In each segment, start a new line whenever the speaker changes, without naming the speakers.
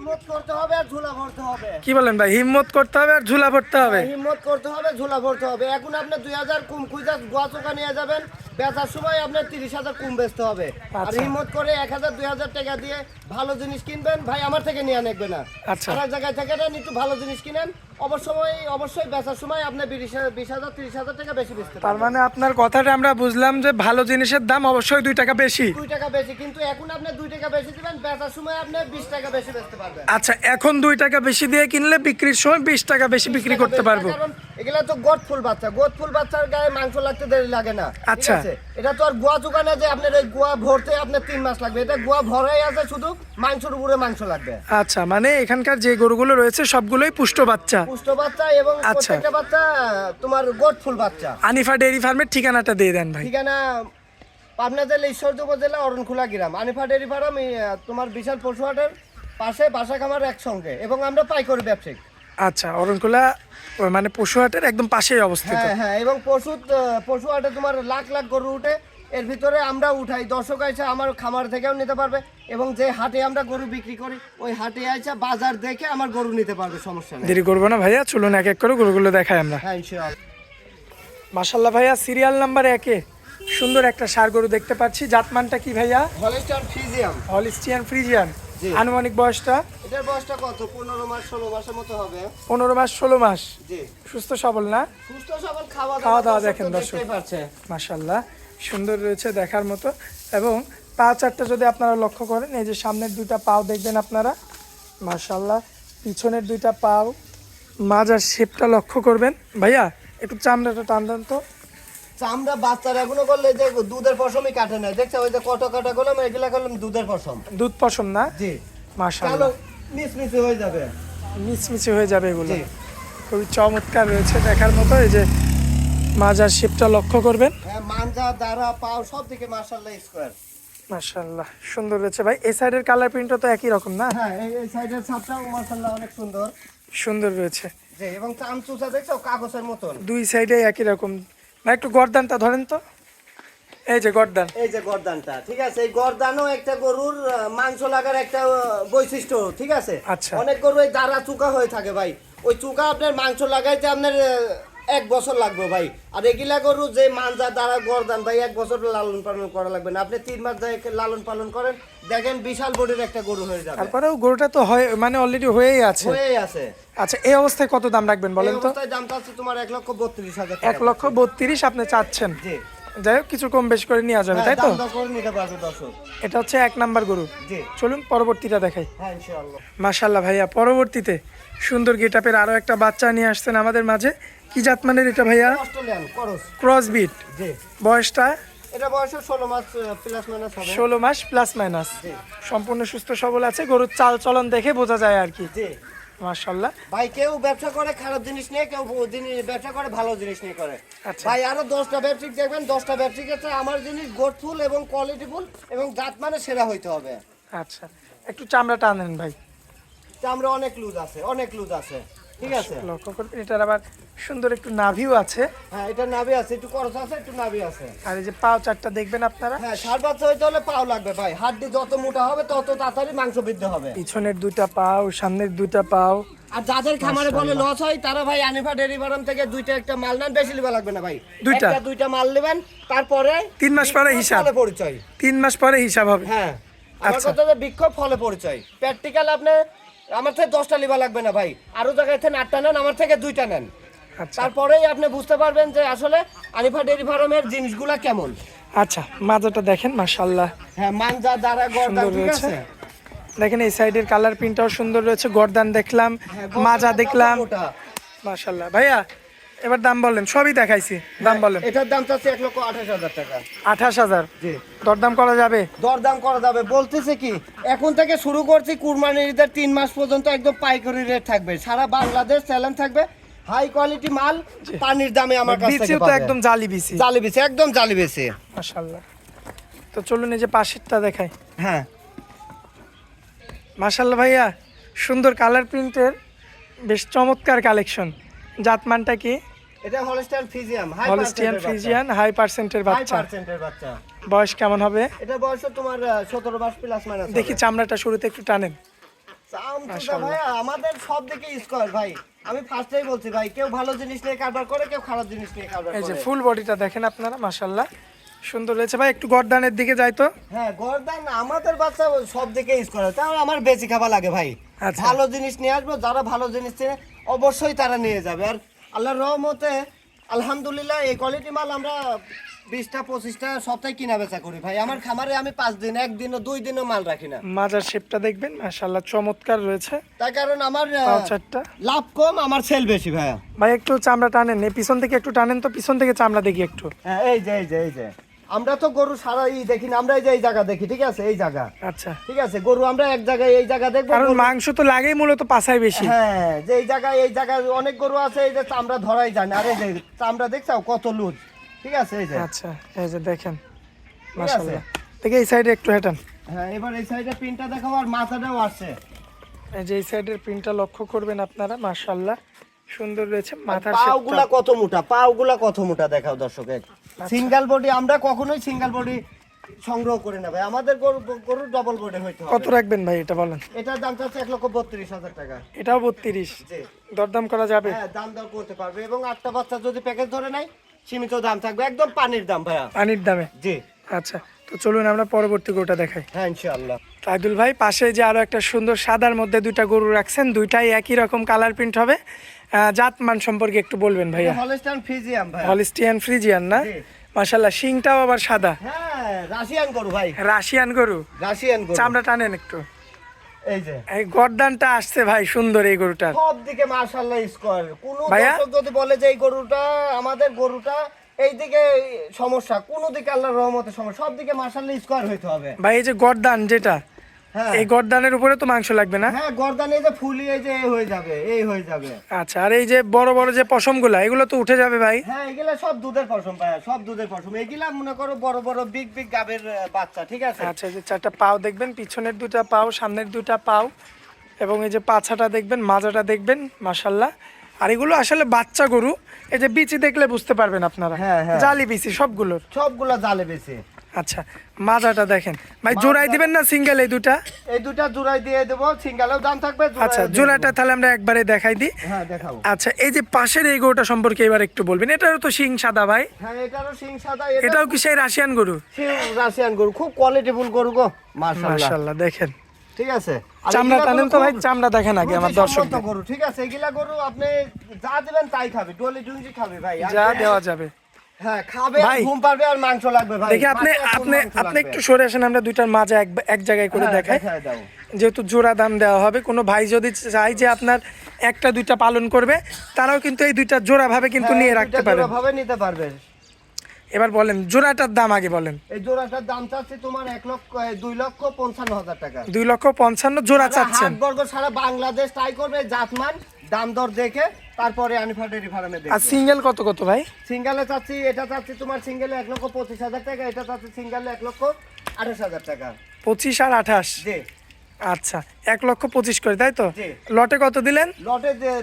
হিম্মত করতে হবে আর ঝুলা ভরতে হবে।
কি বলেন ভাই, হিম্মত করতে হবে আর ঝুলা ভরতে হবে?
হিম্মত করতে হবে, ঝুলা ভরতে হবে। এখন আপনি 2000 কুম খুঁজা গোয়া চোকা নিয়ে যাবেন, বেচার সময় আপনার 30,000 কুম বেচতে হবে। আর
আচ্ছা।
হিম্মত করে 1000 2000 টাকা দিয়ে ভালো জিনিস কিনবেন ভাই, আমার থেকে নিয়ে নেবেন না।
আচ্ছা।
আর এক জায়গায় থেকে নেন, একটু ভালো জিনিস কিনেন, অবশ্যই বেচার সময় আপনি 20,000 30,000 টাকা বেশি বেচতে
তার
পারবেন।
মানে আপনার কথাটা আমরা বুঝলাম যে ভালো জিনিসের দাম অবশ্যই 2 টাকা বেশি।
2 টাকা বেশি, কিন্তু এখন আপনি 2 টাকা বেশি দিবেন, বেচার সময় আপনি 20 টাকা বেশি বেচতে পারবেন।
আচ্ছা, এখন 2 টাকা বেশি দিয়ে কিনলে বিক্রির সময় 20 টাকা বেশি বিক্রি করতে পারবো।
কারণ এগুলা তো গোট ফুল বাচ্চার গায়ে মাংস লাগতে দেরি লাগে না। ঠিক
আচ্ছা।
আছে? এটা তো আর গোয়া চুকানা যে আপনার এই গোয়া ভরতে আপনার 3 মাস লাগবে, এটা গোয়া ভরাই আছে, শুধু মাংসের উপরে মাংস লাগবে।
আচ্ছা, মানে এখানকার যে গরুগুলো রয়েছে সবগুলোই পুষ্ট বাচ্চা।
পুষ্ট বাচ্চা এবং
আচ্ছা।
প্রত্যেকটা বাচ্চা তোমার গোট ফুল বাচ্চা।
আনিফা ডেইরি ফার্মের ঠিকানাটা দিয়ে দেন ভাই।
ঠিকানা পাবনা জেলা ঈশ্বরদী উপজেলা অরণখোলা গ্রাম, আনিফা ডেয়ারি ফার্ম, তোমার বিশাল পশুহাটের পাশে বাসা খামার একসঙ্গে, এবং আমরা পাইকারি ব্যবসায়িক।
আচ্ছা, অরণকুলা মানে পশুহাটের একদম পাশেই অবস্থিত।
হ্যাঁ, এবং পশু হাটে তোমার লাখ লাখ গরু উঠে, এর ভিতরে আমরা উঠাই, দর্শক আইসা আমার খামার থেকেও নিতে পারবে, এবং যে হাটে আমরা গরু বিক্রি করি ওই হাটে আইসা বাজার দেখে আমার গরু নিতে পারবে, সমস্যা নেই।
দেরি করবো না ভাইয়া, চলুন এক এক করে গরুগুলো দেখাই আমরা।
হ্যাঁ, ইনশাআল্লাহ।
মাশাল্লাহ ভাইয়া, সিরিয়াল নাম্বার 1-এ সুন্দর একটা ষাঁড় গরু দেখতে পাচ্ছি। জাতমানটা কি ভাইয়া?
Holstein Friesian.
Holstein Friesian.
জি।
আনুমানিক বয়সটা?
এটার বয়সটা কত? 15 মাস 16 মাসের মতো হবে।
15 মাস 16 মাস।
জি।
সুস্থ সবল না?
সুস্থ সবল, খাওয়া
দাওয়া
দাওয়া
দেখেন দর্শক।
দেখতেই পাচ্ছে।
মাশাল্লাহ, সুন্দর রয়েছে দেখার মতো। এবং পা চারটা যদি আপনারা লক্ষ্য করেন, এই যে সামনের 2টা পাও দেখবেন আপনারা, মাশাল্লাহ। পিছনের 2টা পাও, মাজার শেপটা লক্ষ্য করবেন। ভাইয়া একটু চামড়াটা টান দেন তো।
চামড়া বাচ্চারা এগুলো করলে যে দুধের পশমই কাটে না, দেখছো ওই যে কাটা করলাম, এগুলা করলাম দুধের পশম।
দুধ পশম না?
জি।
মাশাল্লাহ,
মিসমিসে হয়ে যাবে।
মিচমিচে হয়ে যাবে এগুলো।
জি।
খুবই চমৎকার রয়েছে দেখার মতো। এই যে মাজার শেপটা লক্ষ্য করবেন।
হ্যাঁ, মানজা দাঁড়া পাও সব দিকে মাশাআল্লাহ স্কয়ার।
মাশাল্লাহ, সুন্দর রয়েছে ভাই। এই সাইডের কালার প্রিন্টটা তো একই রকম না?
হ্যাঁ, এই সাইডের ছাপটাও মাশাআল্লাহ অনেক সুন্দর।
সুন্দর রয়েছে।
জি, এবং চামচুচা দেখছো কাগজের মতন।
2 সাইডে একই রকম। ভাই একটু গর্দানটা ধরেন তো। এই যে গর্দান।
এই যে গর্দানটা, ঠিক আছে, এই গর্দানও একটা গরুর মাংস লাগার একটা বৈশিষ্ট্য, ঠিক আছে।
আচ্ছা।
অনেক গরু এই দাঁড়া চুকা হয়ে থাকে ভাই, ওই চুকা আপনার মাংস লাগাইতে আপনার 1 বছর লাগবে ভাই। আর এগুলা গরু যে মানজা দাঁড়া গর্দান ভাই 1 বছর লালন পালন করা লাগবে না, আপনি 3 মাস লালন পালন করেন, দেখেন বিশাল বডির একটা গরু হয়ে যাবে।
তারপরেও গরুটা তো হয় মানে অলরেডি হয়েই আছে।
হয়েই আছে।
আচ্ছা, এই অবস্থায় কত দাম রাখবেন বলেন
এই
তো?
অবস্থায় দামটা আছে তোমার 1,32,000 টাকা।
1,32,000 আপনি চাচ্ছেন?
জি।
যাই হোক, কিছু কম বেশ করে নেওয়া যাবে,
হ্যাঁ,
তাই তো?
দাম দর করে নিতে পারবে দর্শক।
এটা হচ্ছে 1 নাম্বার গরু।
জি।
চলুন পরবর্তীটা দেখাই।
হ্যাঁ, ইনশাআল্লাহ।
মাশাল্লাহ ভাইয়া, পরবর্তীতে সুন্দর গেটআপের আরো একটা বাচ্চা নিয়ে আসছেন আমাদের মাঝে। কি জাতমানের এটা ভাইয়া?
Australian cross.
Cross breed.
জি।
বয়সটা?
এটা বয়স 16 মাস প্লাস মাইনাস হবে।
16 মাস প্লাস মাইনাস।
জি।
সম্পূর্ণ সুস্থ সবল আছে, গরুর চাল চলন দেখে বোঝা যায় আর কি।
জি।
মাশাল্লাহ।
ভাই কেউ ব্যবসা করে খারাপ জিনিস নিয়ে, কেউ ব্যবসা করে ভালো জিনিস নিয়ে করে।
আচ্ছা।
ভাই আরো 10টা ব্যবসায়িক দেখবেন, 10টা ব্যবসায়িক আছে, আমার জিনিস গোটফুল এবং কোয়ালিটিফুল এবং জাত মানে সেরা হইতে হবে।
আচ্ছা, একটু চামড়া টানেন ভাই।
চামড়া অনেক লুজ আছে, অনেক লুজ আছে, ঠিক আছে।
লক্ষ্য করবেন, এটার আবার সুন্দর একটু নাভিও আছে।
হ্যাঁ, এটা নাভি আছে, একটু করস আছে, একটু নাভি আছে।
আর এই যে পাও চারটা দেখবেন আপনারা।
হ্যাঁ, ষাঁড় বাচ্চা হইতে হলে পাও লাগবে ভাই, হাড্ডি যত মোটা হবে তত তাড়াতাড়ি মাংস বৃদ্ধি হবে।
পিছনের 2টা পাও, সামনের 2টা পাও।
আর যাদের খামারে বলে লস হয় তারা ভাই আনিফা ডেয়ারি ফার্ম থেকে 2টা একটা মাল নেন, বেশি লিবা লাগবে না ভাই। 2টা মাল নেবেন, তারপরে
3 মাস পরে হিসাব।
ফলে পরিচয়।
3 মাস পরে হিসাব হবে।
হ্যাঁ, আমার
আচ্ছা।
কথা যে বিক্ষোভ ফলে পরিচয়, প্র্যাকটিক্যাল আপনি আমার থেকে 10টা লিবা লাগবে না ভাই, আরো জায়গায় থেকে 8টা নেন, আমার থেকে 2টা নেন,
আচ্ছা।
তারপরেই আপনি বুঝতে পারবেন যে আসলে আনিফা ডেয়ারি ফার্মের জিনিসগুলা কেমন।
আচ্ছা, মাজাটা দেখেন, মাশাআল্লাহ
হ্যাঁ, মানজা দ্বারা গর্দান,
সুন্দর
ঠিক
রয়েছে।
আছে।
দেখেন এই সাইডের কালার প্রিন্টটাও সুন্দর রয়েছে। গর্দান দেখলাম, মাজা দেখলাম, মাশাআল্লাহ। ভাইয়া এবার দাম বলেন, সবই দেখাইছি, দাম বলেন।
এটার দাম চাচ্ছে 1,28,000 টাকা।
28,000।
জি।
দরদাম করা যাবে?
দরদাম করা যাবে, বলতেছে কি এখন থেকে শুরু করছি, কুরবানির ঈদের 3 মাস পর্যন্ত একদম পাইকারি রেট থাকবে, সারা বাংলাদেশ চ্যালেঞ্জ থাকবে, হাই কোয়ালিটি মাল পানির দামে আমার কাছ থেকে
বিচিও তো
পাবে।
একদম জালি বিচি।
জালি বেশি, একদম জালি বেশি।
মাশাআল্লাহ। তো চলুন এই যে পাশেরটা দেখাই।
হ্যাঁ,
মাশাআল্লাহ ভাইয়া, সুন্দর কালার প্রিন্টের বেশ চমৎকার কালেকশন। জাতমানটা কি?
এটা Holstein Friesian,
Holstein Friesian, high পার্সেন্টের বাচ্চা।
পার্সেন্টের বাচ্চা।
বয়স কেমন হবে?
এটা বয়স তোমার 17 মাস প্লাস মাইনাস।
দেখি চামড়াটা শুরুতে একটু টানেন।
চমৎকার ভাই, আমাদের সব দিকে স্কয়ার ভাই। আমি ফার্স্টেই বলছি ভাই, কেউ ভালো জিনিস নিয়ে কারবার করে, কেউ খারাপ জিনিস নিয়ে কারবার
এই যে
করে।
ফুল বডিটা দেখেন আপনারা, মাশাআল্লাহ সুন্দর রয়েছে ভাই। একটু গর্দানের দিকে যাই তো।
হ্যাঁ, গর্দান আমাদের বাচ্চা সব দিকে স্কয়ার, তাও আমার বেশি খাবার লাগে ভাই।
আচ্ছা।
ভালো জিনিস নিয়ে আসবো, যারা ভালো জিনিস চেনে অবশ্যই তারা নিয়ে যাবে। আর আল্লাহর রহমতে আলহামদুলিল্লাহ এই কোয়ালিটি মাল আমরা 20টা 25টা সপ্তাহে কিনা বেচা করি ভাই। আমার খামারে আমি 5 দিন, 1 দিন, 2 দিনও মাল রাখি না।
মাজার শেপটা দেখবেন, মাশাআল্লাহ চমৎকার রয়েছে।
তার কারণ আমার
পাও চারটা।
লাভ কম, আমার সেল বেশি ভাইয়া।
ভাই একটু চামড়া টানেন, এই পিছন থেকে একটু টানেন তো, পিছন থেকে চামড়া দেখি একটু।
হ্যাঁ, এই যে আমরা তো গরু সারা দেখি না, আমরা এই যে এই জায়গা দেখি, ঠিক আছে, এই জায়গা।
আচ্ছা,
ঠিক আছে, গরু আমরা এক জায়গায় এই জায়গা দেখবো।
কারণ মাংস তো লাগেই মূলত পাছায় বেশি।
হ্যাঁ, যে এই জায়গায় অনেক গরু আছে, এই যে চামড়া ধরাই যায় না। আর এই যে চামড়া দেখছো কত লুজ, ঠিক আছে, এই যে।
আচ্ছা, এই যে দেখেন মাশাআল্লাহ। দেখে এই সাইডে একটু হেঁটান।
হ্যাঁ, এবার এই সাইডে পিনটা দেখাও, আর মাথাটাও আসছে।
এই যে এই সাইডের প্রিন্টটা লক্ষ্য করবেন আপনারা, মাশাআল্লাহ সুন্দর রয়েছে। মাথার
পাগুলা
শেপটা
পাগুলা কত মোটা দেখাও দর্শকের। সিঙ্গেল বডি, আমরা কখনোই সিঙ্গেল বডি সংগ্রহ করি না ভাই, আমাদের গরু ডবল বডি হইতে হবে।
কত রাখবেন ভাই এটা বলেন?
এটার দাম চাচ্ছে 1,32,000 টাকা।
এটাও 32,
জি,
দরদাম করা যাবে?
হ্যাঁ, দাম দর করতে পারবে। এবং 8টা বাচ্চা যদি প্যাকেজ ধরে নাই, সীমিত দাম থাকবে, একদম পানির দাম ভাইয়া।
পানির দামে?
জি।
আচ্ছা, তো চলুন আমরা পরবর্তী গরুটা দেখাই।
হ্যাঁ, ইনশাআল্লাহ।
আব্দুল ভাই, পাশে যে আরো একটা সুন্দর সাদার মধ্যে দুইটা গরু রাখছেন, দুইটাই একই রকম কালার প্রিন্ট হবে। জাতমান সম্পর্কে একটু বলবেন ভাইয়া?
হলস্টাইন ফ্রিজিয়ান ভাই।
হলিস্টিয়ান ফ্রিজিয়ান না?
জি।
মাশাআল্লাহ, শিংটাও আবার সাদা।
হ্যাঁ, রাশিয়ান গরু ভাই,
রাশিয়ান গরু।
রাশিয়ান গরু।
চামড়া টানেন একটু।
এই যে
এই গর্দানটা আসছে ভাই সুন্দর এই গরুটার।
সব দিকে মাশাআল্লাহ স্কয়ার। কোন
ভাইয়া?
দর্শক যদি বলে যে এই গরুটা, আমাদের গরুটা এই দিকে সমস্যা, কোন দিকে আল্লাহর রহমতে সমস্যা, সব দিকে মাশাআল্লাহ স্কয়ার হইতে হবে
ভাই এই যে গর্দান যেটা,
হ্যাঁ
এই গর্দানের উপরে তো মাংস লাগবে না?
হ্যাঁ, গর্দান এই যে ফুলি, এই যে এই হয়ে যাবে, এই হয়ে যাবে।
আচ্ছা, আর এই যে বড় বড় যে পশমগুলা, এগুলো তো উঠে যাবে ভাই?
হ্যাঁ, এগুলা সব দুধের পশম ভাইয়া, সব দুধের পশম। এগুলা মনে করো বড় বড় বিগ বিগ গাবের বাচ্চা, ঠিক আছে।
আচ্ছা, এই যে চারটা পাও দেখবেন, পিছনের দুটা পাও, সামনের দুটা পাও, এবং এই যে পাছাটা দেখবেন, মাজাটা দেখবেন, মাশাআল্লাহ। আর এগুলো আসলে বাচ্চা গরু, এই যে বিচি দেখলে বুঝতে পারবেন আপনারা।
হ্যাঁ, হ্যাঁ।
জালি বিচি সবগুলোর।
সবগুলা জালে বেশি।
আচ্ছা, মাজাটা দেখেন ভাই, জোড়াই দিবেন না সিঙ্গেল এই দুটা?
এই দুটা জোড়াই দিয়ে দেবো, সিঙ্গেলেও দাম থাকবে,
আচ্ছা,
জোড়ায়ও দিয়ে
জোড়াটা
দেবো।
তাহলে আমরা একবারে দেখাই দিই।
হ্যাঁ, দেখাবো।
আচ্ছা, এই যে পাশের এই গরুটা সম্পর্কে এবার একটু বলবেন। এটারও তো শিং সাদা ভাই,
হ্যাঁ, এটারও সিং সাদা।
এটাও কি সেই রাশিয়ান গরু?
রাশিয়ান গরু, খুব কোয়ালিটিফুল গরু গো, মাশাআল্লাহ।
মাশাআল্লাহ, দেখেন
ঠিক আছে। আর
চামড়া
এগুলা
টানেন
গরু
তো ভাই,
খুব
চামড়া দেখেন আগে আমার দর্শক।
রুচিসম্মত গরু, ঠিক আছে। এগুলা গরু আপনি যা দিবেন তাই খাবে, ডলি ডুঞ্জি খাবে ভাই। আর
যা দেওয়া যাবে।
হ্যাঁ, খাবে, আর
ভাই,
ঘুম পারবে, আর মাংস লাগবে ভাই।
দেখি আপনি
মাছে এখন
আপনি
মাংস
আপনি
লাগবে।
একটু সরে আসেন, আমরা দুইটার মাঝে এক জায়গায় করে
হ্যাঁ,
দেখাই।
দেখায় দাও।
যেহেতু জোড়া দাম দেওয়া হবে, কোনো ভাই যদি চাই যে আপনার একটা দুইটা পালন করবে, তারাও কিন্তু এই দুইটা জোড়া ভাবে কিন্তু
হ্যাঁ,
নিয়ে
এই
রাখতে
দুইটা
পারেন।
জোড়া ভাবে নিতে পারবে।
এবার বলেন জোড়াটার দাম আগে বলেন।
এই জোড়াটার দাম চাচ্ছে তোমার 2,55,000 টাকা।
2,55,000 জোড়া চাচ্ছেন?
হাট বর্গ সারা বাংলাদেশ ট্রাই করবে, জাতমান দাম দর দেখে তারপরে আনিফা ডেইরি ফার্মে
আর
দেখবে।
সিঙ্গেল কত কত ভাই?
সিঙ্গেলে চাচ্ছি, এটা চাচ্ছি তোমার সিঙ্গেলে 1,25,000 টাকা, এটা চাচ্ছি সিঙ্গেলে 1,28,000 টাকা।
25 আর 28?
জি।
আচ্ছা, 1,25,000 করে, তাই তো?
জি।
লটে কত দিলেন?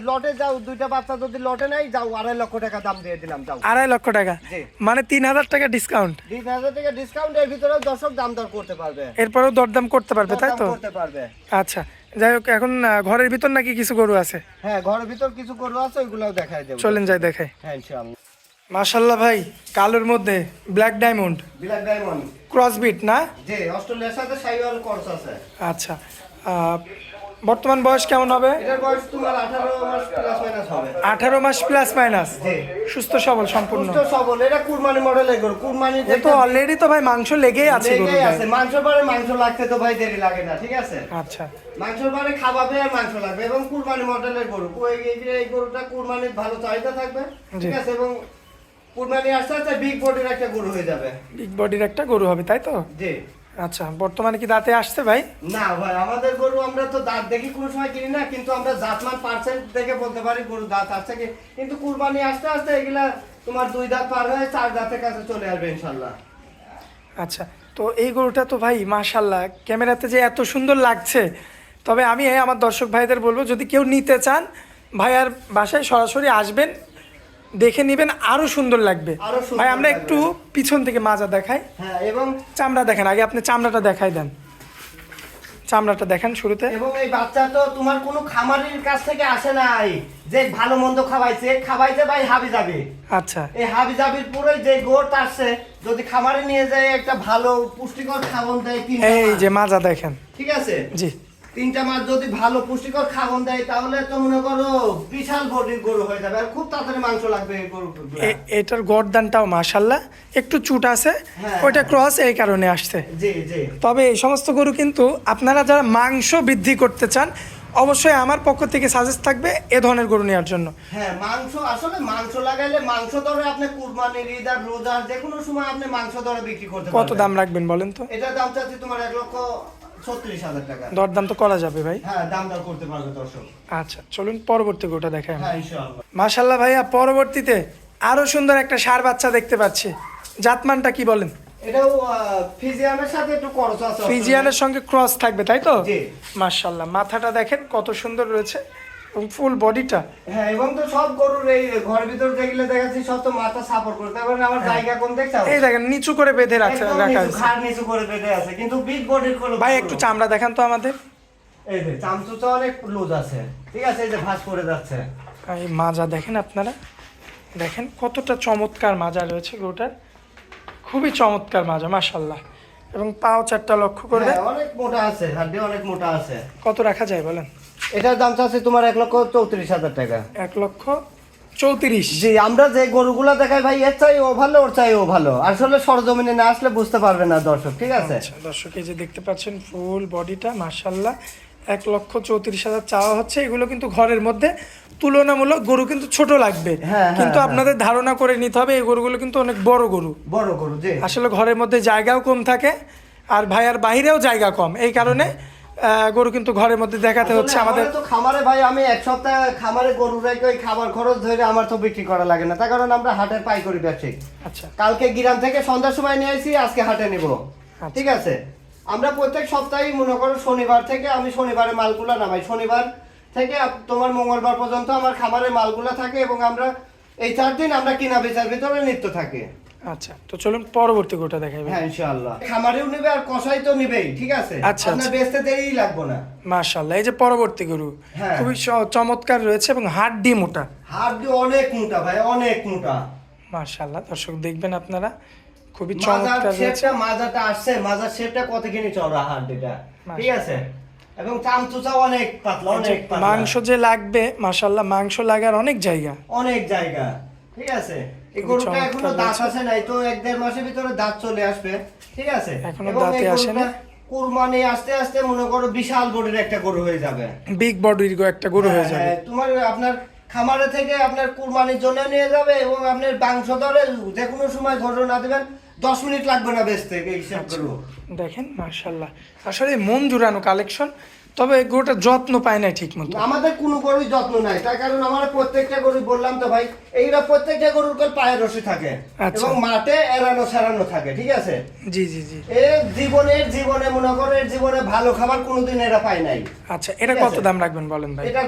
লটে যাও, দুইটা বাচ্চা যদি লটে নাই যাও, 2.5 লক্ষ টাকা দাম দিয়ে দিলাম, যাও।
2.5 লক্ষ টাকা?
জি।
মানে 3,000 টাকা ডিসকাউন্ট।
20,000 টাকা ডিসকাউন্টের ভিতরেও দর্শক দাম দর করতে পারবে,
এরপরেও দরদাম করতে পারবে, তাই
দাম
তো?
করতে পারবে।
আচ্ছা, যাই হোক, এখন ঘরের ভিতর নাকি কিছু গরু আছে?
হ্যাঁ, ঘরের ভিতর কিছু গরু আছে, ওইগুলাও দেখায় দেবো।
চলেন যাই দেখাই।
হ্যাঁ, ইনশাআল্লাহ।
মাশাআল্লাহ ভাই, কালোর মধ্যে ব্ল্যাক ডায়মন্ড
ব্ল্যাক ডায়মন্ড।
ক্রসবিট না?
জি, অস্ট্রেলিয়ার সাথে সাইওয়াল কোর্স আছে।
আচ্ছা, বর্তমান বয়স কেমন হবে?
এটার বয়স তোমার 18 মাস প্লাস মাইনাস হবে।
18 মাস প্লাস মাইনাস?
জি।
সুস্থ সবল সম্পূর্ণ?
সুস্থ সবল। এটা কুরবানি মডেলের গরু, কুরবানি
এ তো অলরেডি তো ভাই মাংস লেগেই আছে
লেগেই
গরুর
আছে। মাংস পরে মাংস লাগতে তো ভাই দেরি লাগে না, ঠিক আছে।
আচ্ছা,
মাংস পরে খাওয়াবে আর মাংস লাগবে, এবং কুরবানি মডেলের গরু। এই গরুটা কুরবানির ভালো চাহিদা থাকবে, ঠিক আছে। এবং কুরবানি আস্তে আস্তে বিগ বডির একটা গরু হয়ে যাবে,
বিগ বডির একটা গরু হবে, তাই তো?
জি।
আচ্ছা, বর্তমানে কি দাঁতে আসছে ভাই?
না ভাই, আমাদের গরু আমরা তো দাঁত দেখি কোনো সময় কিনি না, কিন্তু আমরা জাতমান পার্সেন্ট দেখে বলতে পারি গরু দাঁত আসছে কি। কিন্তু কুরবানি আস্তে আস্তে এগুলা তোমার 2 দাঁত পার হয়ে 4 দাঁতের কাছে চলে আসবে ইনশাল্লাহ।
আচ্ছা, তো এই গরুটা তো ভাই মাশাআল্লাহ ক্যামেরাতে যে এত সুন্দর লাগছে, তবে আমি আমার দর্শক ভাইদের বলবো, যদি কেউ নিতে চান ভাইয়ার বাসায় সরাসরি আসবেন, দেখে নেবেন, আরো সুন্দর লাগবে।
আরো সুন্দর
ভাই আমরা
লাগবে।
একটু পিছন থেকে মাজা দেখাই।
হ্যাঁ, এবং
চামড়া দেখেন আগে, আপনি চামড়াটা দেখাই দেন। চামড়াটা দেখেন শুরুতে।
এবং এই বাচ্চা তো তোমার কোনো খামারের কাছ থেকে আসে নাই যে ভালো মন্দ খাওয়াইছে ভাই হাবি যাবে।
আচ্ছা,
এই হাবি জাবির পুরোই যে গোট আসছে যদি খামারে নিয়ে যায় একটা ভালো পুষ্টিকর খাবার দেয়
এই যে মাজা দেখেন,
ঠিক আছে
জি
3টা মাস যদি ভালো পুষ্টিকর খাবার দেয় তাহলে তো মনে করো বিশাল বডির গরু হয়ে যাবে আর খুব তাড়াতাড়ি মাংস লাগবে এই গরুগুলো।
এটার গরদানটাও মাশাল্লাহ একটু চুট আছে,
হ্যাঁ,
ওইটা ক্রস এই কারণে আসছে।
জি জি।
তবে এই সমস্ত গরু কিন্তু আপনারা যারা মাংস বৃদ্ধি করতে চান অবশ্যই আমার পক্ষ থেকে সাজেস্ট থাকবে এ ধরনের গরু নেওয়ার জন্য।
হ্যাঁ মাংস আসলে মাংস লাগাইলে মাংস দরে আপনি কুরবানির ঈদ আর রোজার যে কোনো সময় আপনি মাংস দরে বিক্রি করতে পারবেন।
কত দাম রাখবেন বলেন তো?
এটার দাম চাচ্ছি তোমার 1,36,000 টাকা।
দরদাম তো করা যাবে ভাই?
হ্যাঁ দাম দর করতে পারবে দর্শক।
আচ্ছা চলুন পরবর্তী গরুটা দেখাই।
হ্যাঁ ইনশাআল্লাহ।
মাশাল্লাহ ভাইয়া, পরবর্তীতে আরো সুন্দর একটা ষাঁড় বাচ্চা দেখতে পাচ্ছি, জাতমানটা কি বলেন?
এটাও ফিজিয়ামের সাথে একটু খরচ আছে।
ফিজিয়ানের সঙ্গে ক্রস থাকবে তাই তো?
জি।
মাশাল্লাহ, মাথাটা দেখেন কত সুন্দর রয়েছে এবং ফুল বডিটা।
হ্যাঁ এবং তো সব গরুর এই ঘরের ভিতর যেগুলো দেখাচ্ছি সব তো মাথা সাপোর্ট করতে পারে আমার জায়গা কোন দেখছো?
এই দেখেন নিচু করে বেঁধে রাখা
একদম
রাখা
নিচু,
আছে।
ঘাড় নিচু করে বেঁধে আছে কিন্তু বিগ বডির কোনো
ভাই
গরু।
একটু চামড়া দেখান তো আমাদের।
এই যে চামচুচা অনেক লুজ আছে, ঠিক আছে, এই যে ভাঁজ করে যাচ্ছে।
এই মাজা দেখেন আপনারা, দেখেন কতটা চমৎকার মাজা রয়েছে গরুটার, খুবই চমৎকার মাজা মাশাল্লাহ। এবং পাও চারটা লক্ষ্য করবে,
হ্যাঁ, অনেক মোটা আছে, হাড্ডি অনেক মোটা আছে।
কত রাখা যায় বলেন?
এটার দাম চাচ্ছে তোমার 1,34,000 টাকা।
1,34,000।
জি, আমরা যে গরুগুলা দেখাই ভাই এর চাই ও ভালো ওর চাই ও ভালো, আসলে সরজমিনে না আসলে বুঝতে পারবে না দর্শক, ঠিক আছে?
আচ্ছা দর্শক, এই যে দেখতে পাচ্ছেন ফুল বডিটা মাশাল্লাহ, 1,34,000 চাওয়া হচ্ছে। এগুলো কিন্তু ঘরের মধ্যে তুলনামূলক গরু কিন্তু ছোট লাগবে,
হ্যাঁ,
কিন্তু
হ্যাঁ।
আপনাদের ধারণা করে নিতে হবে এই গরুগুলো কিন্তু অনেক বড় গরু।
বড় গরু, জি।
আসলে ঘরের মধ্যে জায়গাও কম থাকে আর ভাইয়ার বাইরেও জায়গা কম, এই কারণে গরু কিন্তু ঘরের মধ্যে দেখাতে হচ্ছে আমাদের।
তো খামারে ভাই আমি এক সপ্তাহ খামারে গরু রেখে ওই খাবার খরচ ধরে আমার তো বিক্রি করা লাগে না, তার কারণ আমরা হাটের পাইকারি ব্যবসায়ী।
আচ্ছা
কালকে গ্রাম থেকে সন্ধ্যার সময় নিয়ে আসি, আজকে হাটে নিব,
আচ্ছা।
ঠিক আছে? আমরা প্রত্যেক সপ্তাহে মনে করো শনিবার থেকে আমি শনিবারে মালগুলা নামাই, শনিবার থেকে তোমার মঙ্গলবার পর্যন্ত আমার খামারে মালগুলা থাকে এবং আমরা এই 4 দিন আমরা কিনা বেচার ভিতরে নিত্য থাকে।
আচ্ছা তো চলুন পরবর্তী গোটা দেখাই।
হ্যাঁ ইনশাআল্লাহ, খামারেও নিবে আর কসাই তো নিবেই, ঠিক আছে?
আচ্ছা,
আপনার
আচ্ছা।
বেচতে দেরি লাগবে না।
মাশাআল্লাহ, এই যে পরবর্তী গরু
হ্যাঁ।
খুবই চমৎকার রয়েছে এবং হাড্ডি মোটা,
হাড্ডি অনেক মোটা ভাই, অনেক মোটা।
মাশাআল্লাহ দর্শক দেখবেন আপনারা, খুবই
মাজার
চমৎকার রয়েছে।
শেপটা, মাজাটা আসছে, মাজার শেপটা কতখানি চওড়া হাড্ডিটা, ঠিক আছে? এবং চামচুচা অনেক পাতলা, অনেক পাতলা।
মাংস যে লাগবে মাশাআল্লাহ, মাংস লাগার অনেক জায়গা,
অনেক জায়গা, ঠিক আছে? এই
খুবই
গরুটা
চমৎকার
এখনো দাঁত
রয়েছে।
আসে নাই, তো 1-1.5 মাসের ভিতরে দাঁত চলে আসবে, ঠিক আছে?
এখনো
এবং
দাঁতে
এই
আসে না।
গরুটা কুরবানি আস্তে আস্তে মনে করো বিশাল বডির একটা গরু হয়ে যাবে,
বিগ বডির একটা গরু হয়ে যাবে।
হ্যাঁ, তোমার আপনার খামারে থেকে আপনার কুরবানির জন্য নিয়ে যাবে এবং আপনার মাংস দরে যে কোনো সময় ঘটনা দিবেন, 10 মিনিট লাগবে না বেচতে, এই হিসাব করবো।
দেখেন মাশাআল্লাহ, আসলে মন জুড়ানো কালেকশন, তবে গরুটা যত্ন পায় না ঠিক মতো।
আমাদের কোনো গরুর যত্ন নাই, তার কারণ আমার প্রত্যেকটা গরু বললাম তো ভাই, এইগুলা প্রত্যেকটা গরুর পায়ে রশি থাকে
আচ্ছা।
এবং মাঠে এড়ানো ছাড়ানো থাকে, ঠিক আছে?
জি জি জি।
জীবনে মনে করো এর জীবনে ভালো খাবার কোনোদিন এরা পায় নাই।
আচ্ছা, এটা
ঠিক
কত
আছে।
দাম রাখবেন বলেন ভাই?
এটা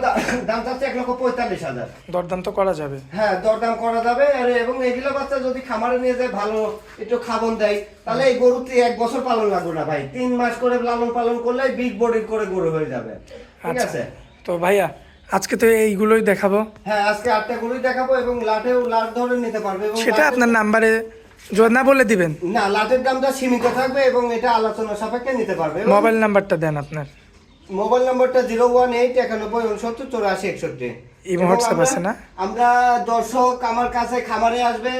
দাম চাচ্ছে 1,45,000।
দরদাম তো করা যাবে?
হ্যাঁ দরদাম করা যাবে, এবং এগুলো বাচ্চা যদি খামারে নিয়ে যায় ভালো একটু খাবন দেয় তাহলে এই গরুতে 1 বছর পালন লাগবে না ভাই, 3 মাস করে লালন পালন করলে বিগ বডির করে গরু হয়ে যাবে, ঠিক
আচ্ছা
আছে?
তো ভাইয়া আজকে তো এইগুলোই দেখাবো,
হ্যাঁ আজকে 8টা গরুই দেখাবো এবং লাট ধরে নিতে পারবে এবং
সেটা আপনার নাম্বারে না বলে দিবেন?
না, লাটের দামটা সীমিত থাকবে এবং এটা আলোচনা সাপেক্ষে নিতে পারবে।
মোবাইল নাম্বারটা দেন আপনার।
মোবাইল নাম্বারটা 01891698461।
ইমো হোয়াটসঅ্যাপ আছে না?
আমরা দর্শক আমার কাছে খামারে আসবে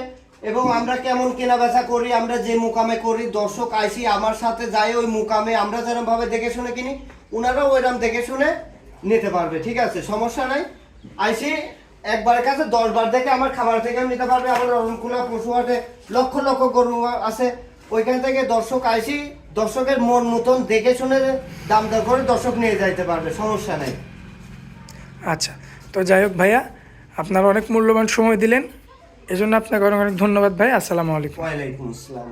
এবং আমরা কেমন কেনা বেচা করি, আমরা যে মুকামে করি, দর্শক আইসি আমার সাথে যায় ওই মুকামে, আমরা যেরকম ভাবে দেখে শুনে কিনি ওনারাও ওইরকম দেখে শুনে নিতে পারবে, ঠিক আছে? সমস্যা নাই, আইসি একবারের কাছে 10 বার দেখে আমার খামার থেকে নিতে পারবে। আমার অরণকুলা পশুহাটে লক্ষ লক্ষ গরু আছে, ওইখান থেকে দর্শক আইসি দর্শকের মন মতন দেখে শুনে দাম দর করে দর্শক নিয়ে যাইতে পারবে, সমস্যা নাই।
আচ্ছা তো যাই হোক ভাইয়া, আপনারা অনেক মূল্যবান সময় দিলেন, এজন্য আপনাকে অনেক অনেক ধন্যবাদ ভাই। আসসালামু আলাইকুম।
ওয়ালাইকুম আসসালাম।